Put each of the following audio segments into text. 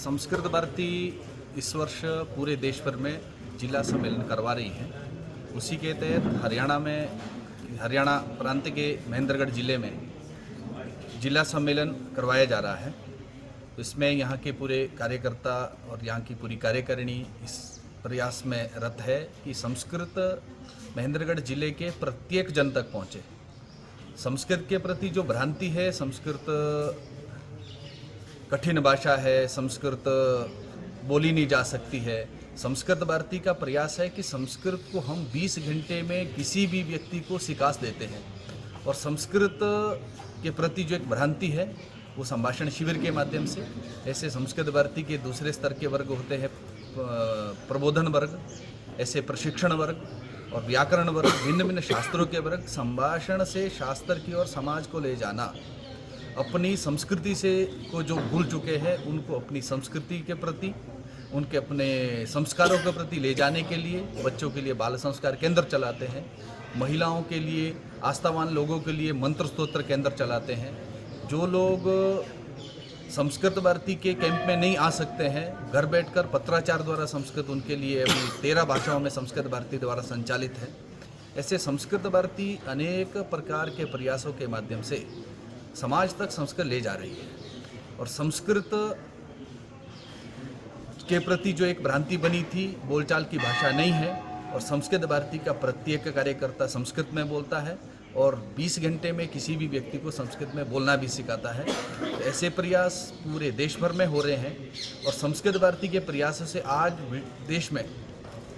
संस्कृत भारती इस वर्ष पूरे देश भर में जिला सम्मेलन करवा रही है। उसी के तहत हरियाणा प्रांत के महेंद्रगढ़ जिले में जिला सम्मेलन करवाया जा रहा है। इसमें यहाँ के पूरे कार्यकर्ता और यहाँ की पूरी कार्यकारिणी इस प्रयास में रत है कि संस्कृत महेंद्रगढ़ जिले के प्रत्येक जन तक पहुँचे। संस्कृत के प्रति जो भ्रांति है, संस्कृत कठिन भाषा है, संस्कृत बोली नहीं जा सकती है, संस्कृत भारती का प्रयास है कि संस्कृत को हम 20 घंटे में किसी भी व्यक्ति को सिखा देते हैं। और संस्कृत के प्रति जो एक भ्रांति है वो संभाषण शिविर के माध्यम से, ऐसे संस्कृत भारती के दूसरे स्तर के वर्ग होते हैं, प्रबोधन वर्ग, ऐसे प्रशिक्षण वर्ग और व्याकरण वर्ग, भिन्न भिन्न शास्त्रों के वर्ग, संभाषण से शास्त्र की ओर समाज को ले जाना, अपनी संस्कृति से को जो भूल चुके हैं उनको अपनी संस्कृति के प्रति, उनके अपने संस्कारों के प्रति ले जाने के लिए बच्चों के लिए बाल संस्कार केंद्र चलाते हैं, महिलाओं के लिए, आस्थावान लोगों के लिए मंत्र स्तोत्र केंद्र चलाते हैं। जो लोग संस्कृत भारती के कैंप में नहीं आ सकते हैं, घर बैठकर पत्राचार द्वारा संस्कृत उनके लिए अभी 13 भाषाओं में संस्कृत भारती द्वारा संचालित है। ऐसे संस्कृत भारती अनेक प्रकार के प्रयासों के माध्यम से समाज तक संस्कृत ले जा रही है। और संस्कृत के प्रति जो एक भ्रांति बनी थी, बोलचाल की भाषा नहीं है, और संस्कृत भारती का प्रत्येक कार्यकर्ता संस्कृत में बोलता है और 20 घंटे में किसी भी व्यक्ति को संस्कृत में बोलना भी सिखाता है। तो ऐसे प्रयास पूरे देश भर में हो रहे हैं। और संस्कृत भारती के प्रयासों से आज देश में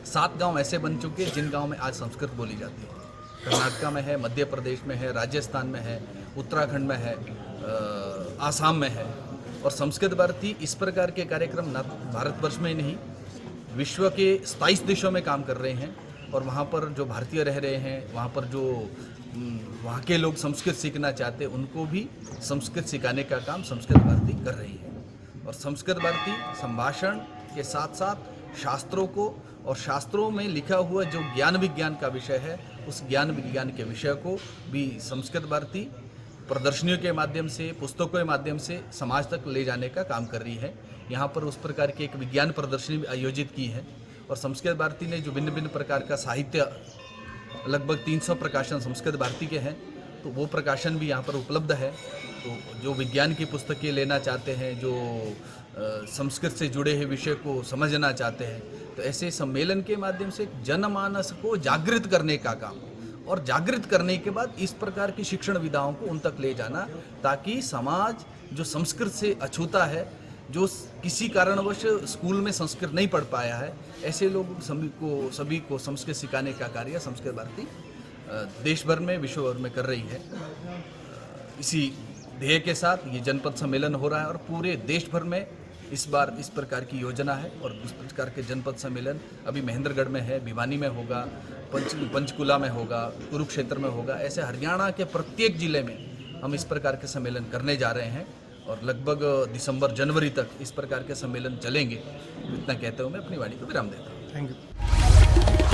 7 गांव ऐसे बन चुके हैं जिन गांव में आज संस्कृत बोली जाती है। कर्नाटका में है, मध्य प्रदेश में है, राजस्थान में है, उत्तराखंड में है, आसाम में है। और संस्कृत भारती इस प्रकार के कार्यक्रम न भारतवर्ष में ही नहीं, विश्व के 27 देशों में काम कर रहे हैं। और वहाँ पर जो भारतीय रह रहे हैं, वहाँ पर जो वहाँ के लोग संस्कृत सीखना चाहते हैं, उनको भी संस्कृत सिखाने का काम संस्कृत भारती कर रही है। और संस्कृत भारती संभाषण के साथ साथ शास्त्रों को, और शास्त्रों में लिखा हुआ जो ज्ञान विज्ञान का विषय है, उस ज्ञान विज्ञान के विषय को भी संस्कृत भारती प्रदर्शनियों के माध्यम से, पुस्तकों के माध्यम से समाज तक ले जाने का काम कर रही है। यहाँ पर उस प्रकार की एक विज्ञान प्रदर्शनी भी आयोजित की है। और संस्कृत भारती ने जो भिन्न भिन्न प्रकार का साहित्य, लगभग 300 प्रकाशन संस्कृत भारती के हैं, तो वो प्रकाशन भी यहाँ पर उपलब्ध है। तो जो विज्ञान की पुस्तकें लेना चाहते हैं, जो संस्कृत से जुड़े हुए विषय को समझना चाहते हैं, तो ऐसे सम्मेलन के माध्यम से जनमानस को जागृत करने का काम, और जागृत करने के बाद इस प्रकार की शिक्षण विधाओं को उन तक ले जाना, ताकि समाज जो संस्कृत से अछूता है, जो किसी कारणवश स्कूल में संस्कृत नहीं पढ़ पाया है, ऐसे लोग सभी को संस्कृत सिखाने का कार्य संस्कृत भारती देश भर में, विश्व भर में कर रही है। इसी ध्येय के साथ ये जनपद सम्मेलन हो रहा है। और पूरे देश भर में इस बार इस प्रकार की योजना है। और इस प्रकार के जनपद सम्मेलन अभी महेंद्रगढ़ में है, भिवानी में होगा, पंचकुला में होगा, कुरुक्षेत्र में होगा। ऐसे हरियाणा के प्रत्येक जिले में हम इस प्रकार के सम्मेलन करने जा रहे हैं। और लगभग दिसंबर जनवरी तक इस प्रकार के सम्मेलन चलेंगे। इतना कहते हुए मैं अपनी वाणी को विराम देता हूँ। Thank you.